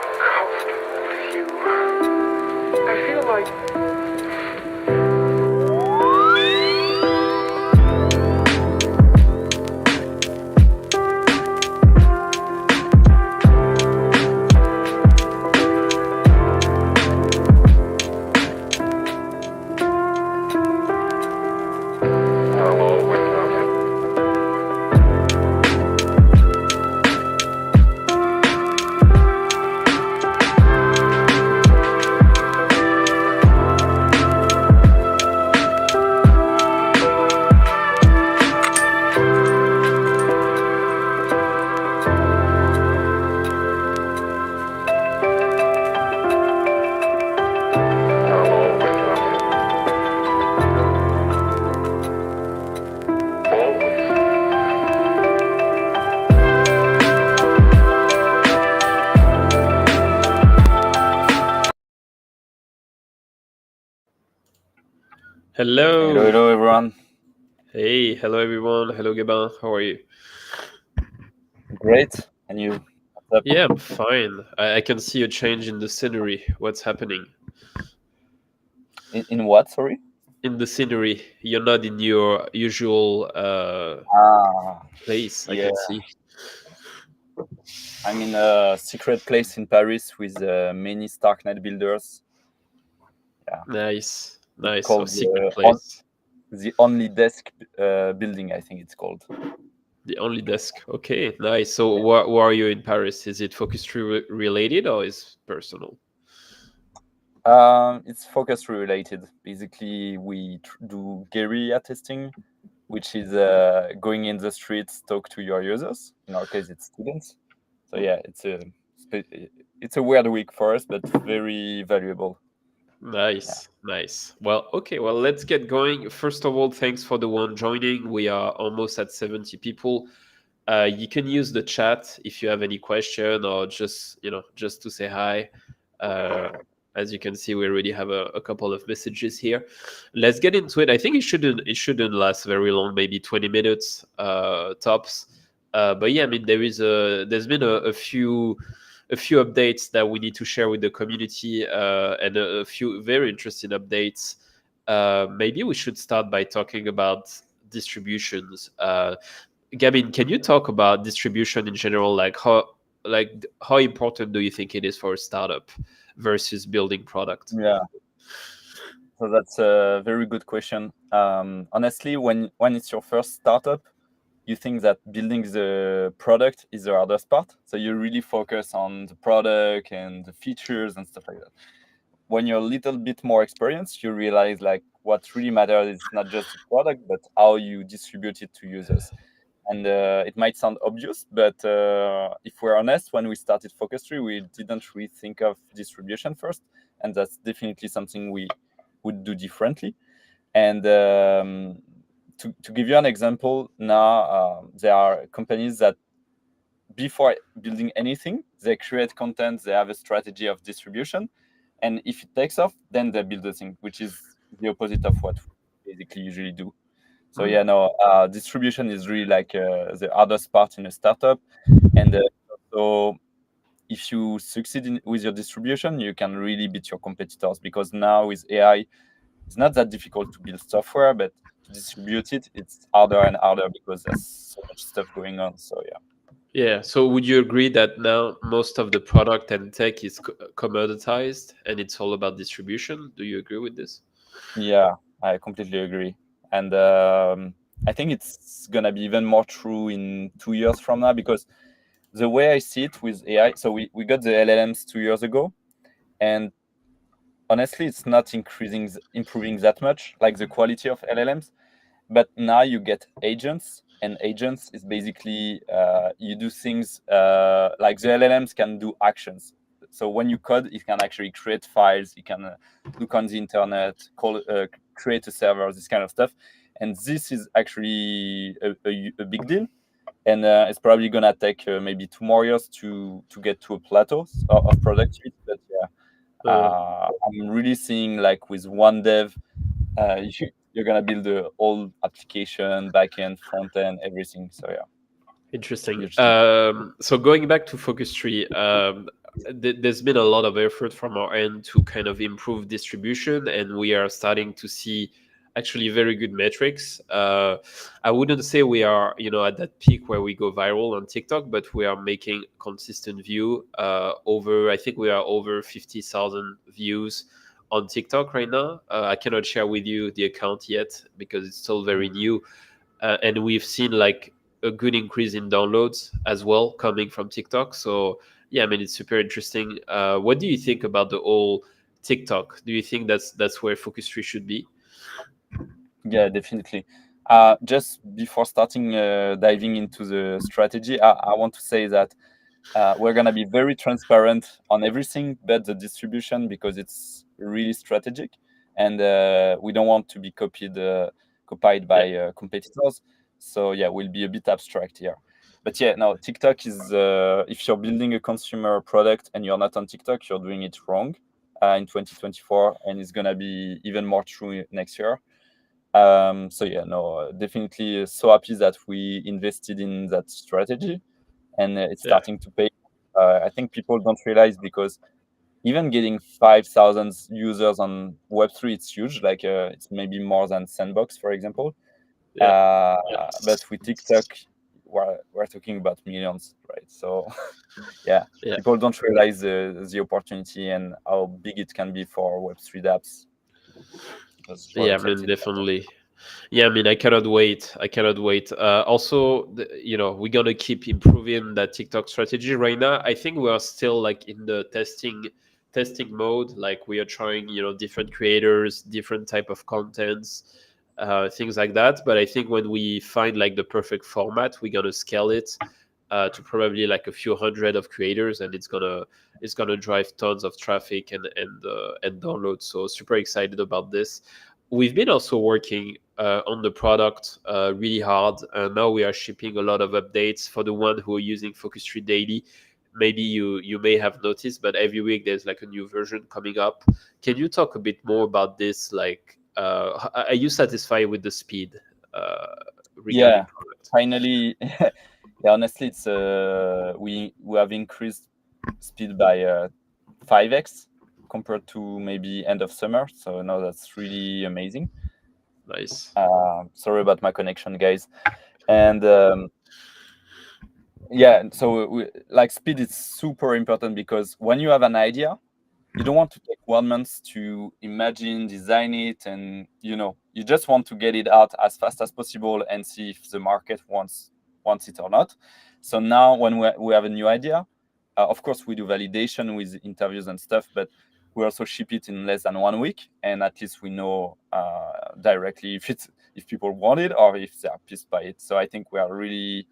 comfortable with you. I feel like I'll always love you. I'll always love you. Always. Hello. Hello, everyone. Hey, hello everyone. Hello Gabin. How are you? Great. And you? What's up? Yeah, I'm fine. I can see a change in the scenery. What's happening? In what? Sorry. In the scenery, you're not in your usual Ah, place, I yeah. can see. I'm in a secret place in Paris with many Starknet builders. Yeah, Nice. it's Nice. So called secret place. the Only Desk building. I think it's called. The only desk. Okay, nice. So where are you in Paris? Is it focus related or is personal? It's focus related. Basically, we do guerrilla testing, which is going in the streets, talk to your users. In our case, it's students. So yeah, it's a weird week for us, but very valuable. Yeah. Nice, nice. Well, okay, well, let's get going. First of all, thanks for the one joining. We are almost at 70 people. You can use the chat if you have any question or just, just to say hi. Uh, as you can see, we already have a couple of messages here. Let's get into it. I think it shouldn't last very long, maybe 20 minutes tops. But yeah, I mean, there's been a few updates that we need to share with the community, and a few very interesting updates. Maybe we should start by talking about distributions. Gavin, can you talk about distribution in general? How important do you think it is for a startup versus building product? Yeah. So that's a very good question. Honestly, when it's your first startup, you think that building the product is the hardest part. So you really focus on the product and the features and stuff like that. When you're a little bit more experienced, you realize like what really matters is not just the product, but how you distribute it to users. And it might sound obvious, but if we're honest, when we started Focus 3, we didn't really think of distribution first, and that's definitely something we would do differently. And to give you an example, now there are companies that before building anything, they create content, they have a strategy of distribution, and if it takes off, then they build a thing, which is the opposite of what we basically usually do. So yeah, no, distribution is really like the hardest part in a startup, and so if you succeed with your distribution, you can really beat your competitors because now with AI, it's not that difficult to build software, but to distribute it, it's harder and harder because there's so much stuff going on. So yeah. Yeah. So would you agree that now most of the product and tech is commoditized and it's all about distribution? Do you agree with this? Yeah, I completely agree. And I think it's going to be even more true in 2 years from now because the way I see it with AI, so we got the LLMs 2 years ago, and honestly, it's not improving that much, like the quality of LLMs. But now you get agents, and agents is basically you do things like the LLMs can do actions. So when you code, it can actually create files, it can look on the internet, create a server, this kind of stuff. And this is actually a big deal. And it's probably gonna take maybe 2 more years to get to a plateau of productivity. But yeah, I'm really seeing like with one dev, you're gonna build the whole application, backend, front end, everything. So yeah, Interesting. huge thing. So going back to Focus Tree, there's been a lot of effort from our end to kind of improve distribution, and we are starting to see actually very good metrics. I wouldn't say we are, at that peak where we go viral on TikTok, but we are making consistent view. I think we are over 50,000 views on TikTok right now. I cannot share with you the account yet because it's still very new, and we've seen like a good increase in downloads as well coming from TikTok. So yeah, I mean it's super interesting. What do you think about the whole TikTok? Do you think that's where Focus 3 should be? Yeah, definitely. Just before starting diving into the strategy, I want to say that we're going to be very transparent on everything but the distribution because it's really strategic, and we don't want to be copied by competitors. So yeah, we'll be a bit abstract here. But yeah, no, TikTok is if you're building a consumer product and you're not on TikTok, you're doing it wrong in 2024, and it's going to be even more true next year. So yeah, no, definitely so happy that we invested in that strategy, and it's starting to pay. I think people don't realize because even getting 5,000 users on Web3, it's huge. Like it's maybe more than Sandbox, for example. But with TikTok, we're talking about millions, right? So yeah, people don't realize the opportunity and how big it can be for Web3 dApps. Yeah, I mean, definitely. Yeah, I mean, I cannot wait. Also, we're gonna keep improving that TikTok strategy. Right now, I think we are still like in the testing mode. Like we are trying, different creators, different type of contents, things like that. But I think when we find like the perfect format, we're gonna scale it to probably like a few hundred of creators, and it's gonna drive tons of traffic and downloads. So super excited about this. We've been also working on the product really hard, and now we are shipping a lot of updates. For the one who are using Focus 3 daily, maybe you may have noticed, but every week there's like a new version coming up. Can you talk a bit more about this? Like, are you satisfied with the speed? Yeah, product? Finally. Yeah, honestly, it's we have increased speed by 5x compared to maybe end of summer. So now that's really amazing. Nice. Sorry about my connection, guys. And yeah, so like speed is super important because when you have an idea, you don't want to take 1 month to imagine, design it, and you just want to get it out as fast as possible and see if the market wants it or not. So now when we have a new idea, of course we do validation with interviews and stuff, but we also ship it in less than 1 week, and at least we know directly if people want it or if they are pissed by it. So I think we are really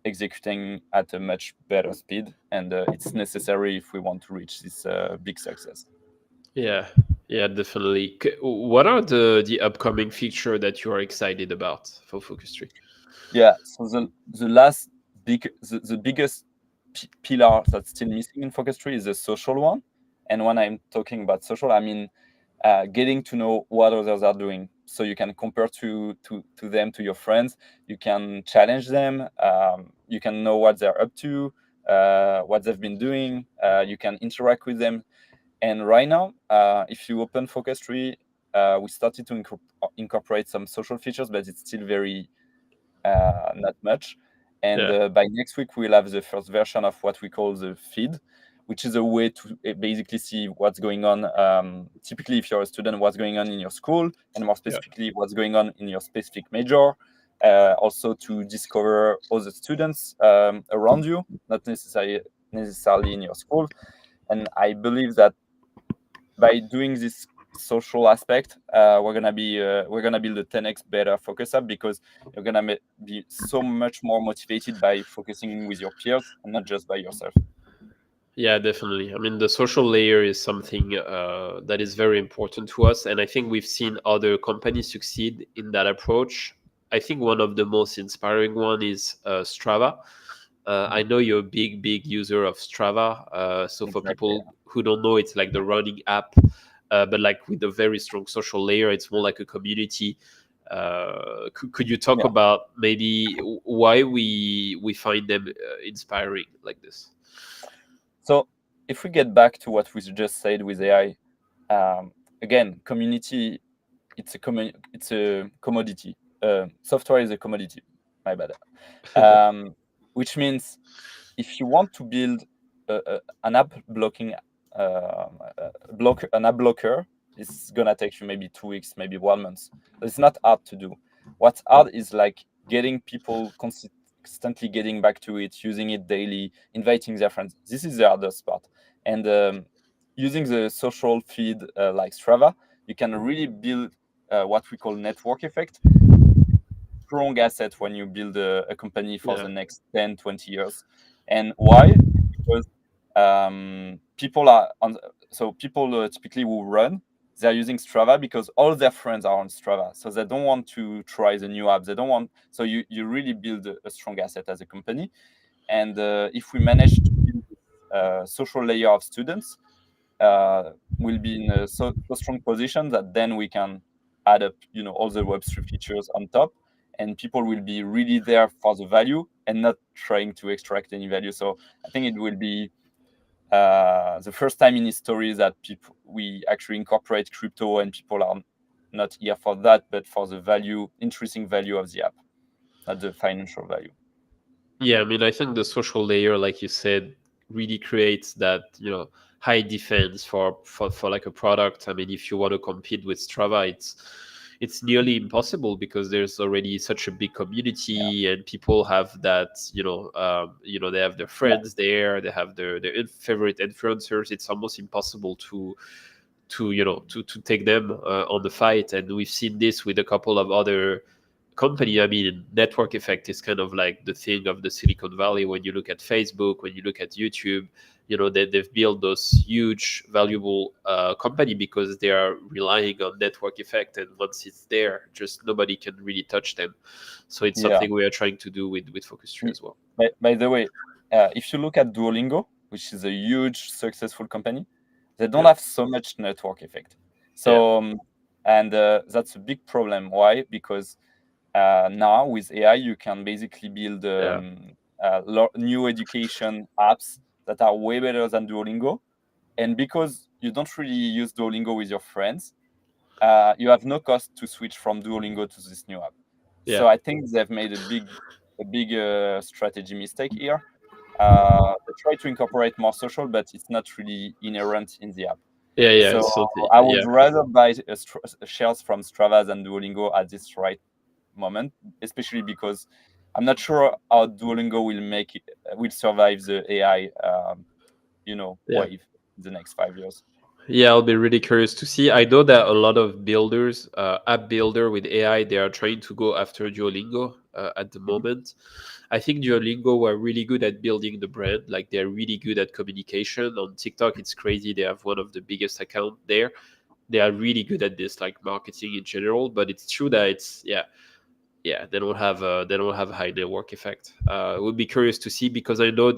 executing at a much better speed, and it's necessary if we want to reach this big success. Yeah, definitely. What are the upcoming feature that you are excited about for Focus 3? Yeah, so the biggest pillar that's still missing in Focus 3 is the social one. And when I'm talking about social, I mean getting to know what others are doing, so you can compare to them, to your friends. You can challenge them. You can know what they're up to, what they've been doing. You can interact with them. And right now, if you open Focus 3, we started to incorporate some social features, but it's still very not much. And by next week, we'll have the first version of what we call the feed, which is a way to basically see what's going on. Typically, if you're a student, what's going on in your school, and more specifically, what's going on in your specific major. Also to discover other students around you, not necessarily in your school. And I believe that by doing this social aspect, we're gonna build a 10x better Focus app, because you're gonna be so much more motivated by focusing with your peers and not just by yourself. Yeah, definitely. I mean, the social layer is something that is very important to us, and I think we've seen other companies succeed in that approach. I think one of the most inspiring one is Strava. I know you're a big user of Strava. So for people who don't know, it's like the running app, but like with a very strong social layer. It's more like a community. Could you talk about maybe why we find them inspiring like this? So if we get back to what we just said with AI, again, community, it's a commodity. Software is a commodity. My bad. Which means if you want to build an app blocking an app blocker, it's gonna take you maybe 2 weeks, maybe 1 month. It's not hard to do. What's hard is like getting people constantly getting back to it, using it daily, inviting their friends. This is the hardest part. And using the social feed like Strava, you can really build what we call network effect. Strong asset when you build a company for Yeah. the next 10, 20 years. And why? Because people are on, so people typically who run, they're using Strava because all their friends are on Strava. So they don't want to try the new app. They don't want, so you really build a strong asset as a company. And if we manage to build a social layer of students, we'll be in a so strong position that then we can add up, all the Web3 features on top, and people will be really there for the value and not trying to extract any value. So I think it will be the first time in history that we actually incorporate crypto, and people are not here for that, but for the value, interesting value of the app, not the financial value. Yeah, I mean, I think the social layer, like you said, really creates that, high defense for like a product. I mean, if you want to compete with Strava, it's nearly impossible because there's already such a big community, and people have that, they have their friends there, they have their favorite influencers. It's almost impossible to take them on the fight. And we've seen this with a couple of other company. I mean, network effect is kind of like the thing of the Silicon Valley. When you look at Facebook, when you look at YouTube, they've built those huge, valuable company because they are relying on network effect. And once it's there, just nobody can really touch them. So it's something we are trying to do with Focus Tree as well. By the way, if you look at Duolingo, which is a huge, successful company, they don't have so much network effect. So, and that's a big problem. Why? Because now with AI, you can basically build new education apps that are way better than Duolingo. And because you don't really use Duolingo with your friends, you have no cost to switch from Duolingo to this new app. So I think they've made a big strategy mistake here. They try to incorporate more social, but it's not really inherent in the app. So I would rather buy shares from Strava than Duolingo at this right moment, especially because I'm not sure how Duolingo will survive the AI wave in the next 5 years. Yeah, I'll be really curious to see. I know that a lot of builders, app builder with AI, they are trying to go after Duolingo at the moment. I think Duolingo were really good at building the brand. Like, they're really good at communication. On TikTok, it's crazy. They have one of the biggest account there. They are really good at this, like marketing in general. But it's true that it's they don't have a high network effect. Would be curious to see, because I know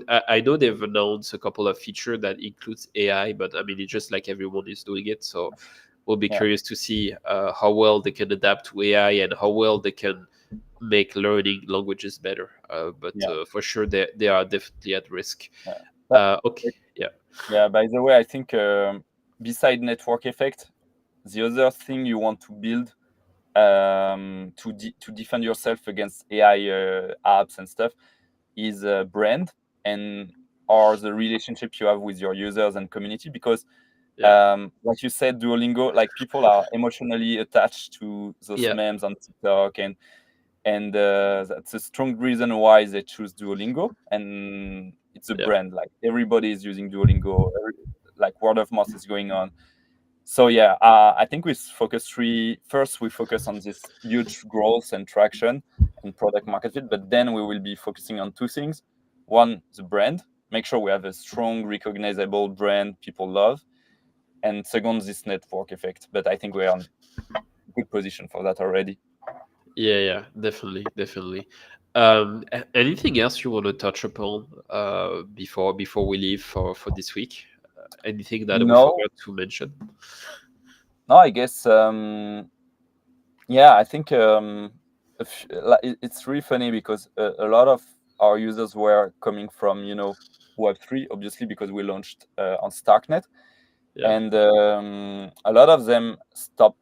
they've announced a couple of features that includes AI, but I mean, it's just like everyone is doing it. So we'll be curious to see how well they can adapt to AI and how well they can make learning languages better. But for sure, they are definitely at risk. Okay. Yeah. By the way, I think beside network effect, the other thing you want to build to defend yourself against AI apps and stuff is a brand or the relationship you have with your users and community. Because like you said, Duolingo, like, people are emotionally attached to those memes on TikTok, and that's a strong reason why they choose Duolingo. And it's a brand. Like, everybody is using Duolingo. Like, word of mouth is going on. So I think with Focus Tree, first we focus on this huge growth and traction and product market fit, but then we will be focusing on two things. One, the brand, make sure we have a strong, recognizable brand people love. And second, this network effect. But I think we're on good position for that already. Yeah, definitely. Anything else you want to touch upon before we leave for this week? Anything that we forgot to mention? No, I guess I think it's really funny because a lot of our users were coming from Web3, obviously, because we launched on Starknet. Yeah. And a lot of them stopped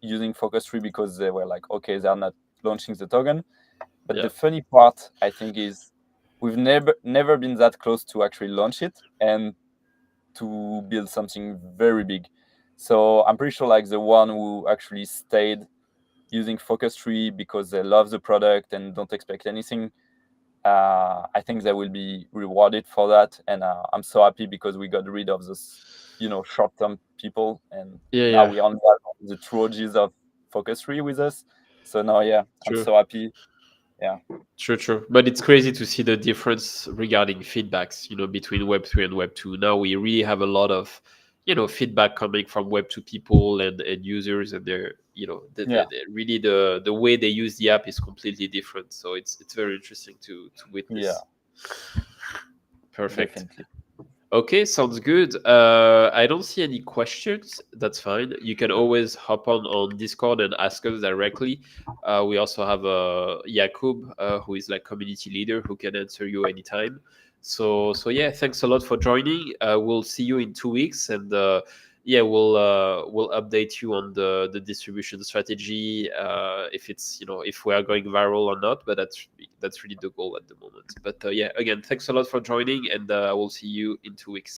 using Focus Tree because they were like, okay, they're not launching the token. But Yeah. the funny part, I think, is we've never been that close to actually launch it and to build something very big. So I'm pretty sure like the one who actually stayed using Focus Tree because they love the product and don't expect anything, I think they will be rewarded for that. And I'm so happy because we got rid of those, short-term people, and now Yeah. we only have the true OGs of Focus Tree with us. So now, I'm True. so happy. Yeah. True. But it's crazy to see the difference regarding feedbacks, between Web3 and Web2. Now we really have a lot of, feedback coming from Web2 people and users, and they're, really the way they use the app is completely different. So it's very interesting to witness. Yeah. Perfect. Definitely. Okay, sounds good. I don't see any questions. That's fine. You can always hop on Discord and ask us directly. We also have Jakub, who is like community leader, who can answer you anytime. So yeah, thanks a lot for joining. We'll see you in 2 weeks, and we'll update you on the distribution strategy, if it's if we are going viral or not. But that's really the goal at the moment. But again, thanks a lot for joining, and I will see you in 2 weeks.